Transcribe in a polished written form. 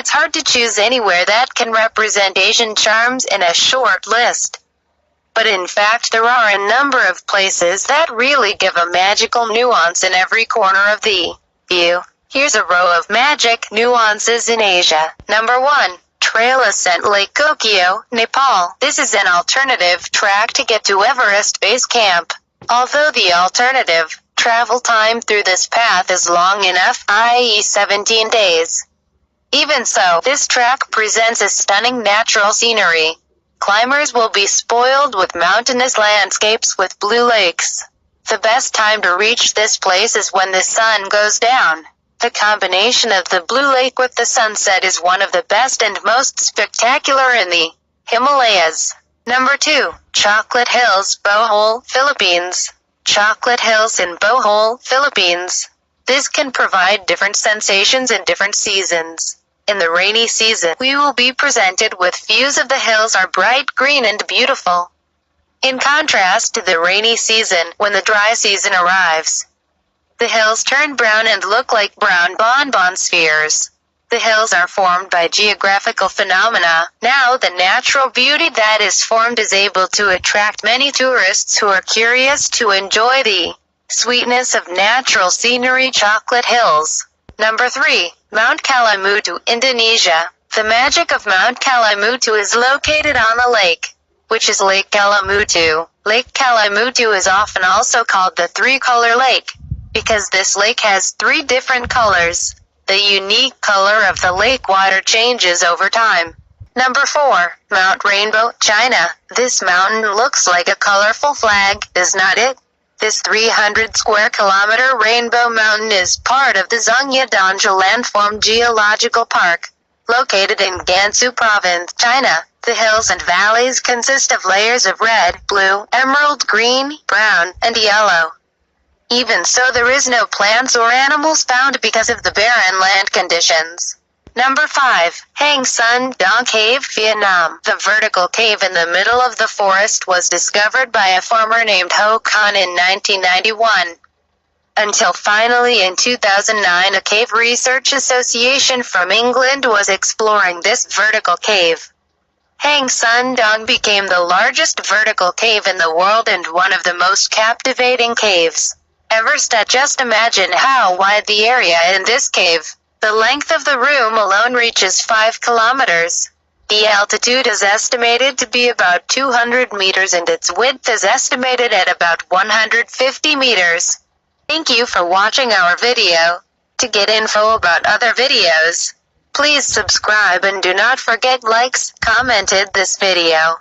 It's hard to choose anywhere that can represent Asian charms in a short list. But in fact there are a number of places that really give a magical nuance in every corner of the view. Here's a row of magic nuances in Asia. Number 1. Trail Ascent Lake Kokyo, Nepal. This is an alternative track to get to Everest Base Camp. Although the alternative travel time through this path is long enough, i.e. 17 days. Even so, this track presents a stunning natural scenery. Climbers will be spoiled with mountainous landscapes with blue lakes. The best time to reach this place is when the sun goes down. The combination of the blue lake with the sunset is one of the best and most spectacular in the Himalayas. Number 2. Chocolate Hills, Bohol, Philippines. Chocolate Hills in Bohol, Philippines. This can provide different sensations in different seasons. In the rainy season, we will be presented with views of the hills are bright green and beautiful. In contrast to the rainy season, when the dry season arrives, the hills turn brown and look like brown bonbon spheres. The hills are formed by geographical phenomena. Now the natural beauty that is formed is able to attract many tourists who are curious to enjoy the sweetness of natural scenery. Chocolate Hills. Number 3. Mount Kalamutu, Indonesia. The magic of Mount Kalamutu is located on a lake, which is Lake Kalamutu. Lake Kalamutu is often also called the three-color lake, because this lake has 3 different colors. The unique color of the lake water changes over time. Number 4. Mount Rainbow, China. This mountain looks like a colorful flag, does not it? This 300 square kilometer Rainbow Mountain is part of the Zhangye Dongzhi Landform Geological Park, located in Gansu Province, China. The hills and valleys consist of layers of red, blue, emerald green, brown, and yellow. Even so, there is no plants or animals found because of the barren land conditions. Number 5. Hang Son Doong Cave, Vietnam. The vertical cave in the middle of the forest was discovered by a farmer named Ho Con in 1991. Until finally in 2009 a Cave Research Association from England was exploring this vertical cave. Hang Son Doong became the largest vertical cave in the world and one of the most captivating caves ever studied. Just imagine how wide the area in this cave. The length of the room alone reaches 5 kilometers. The altitude is estimated to be about 200 meters and its width is estimated at about 150 meters. Thank you for watching our video. To get info about other videos, please subscribe and do not forget likes, commented this video.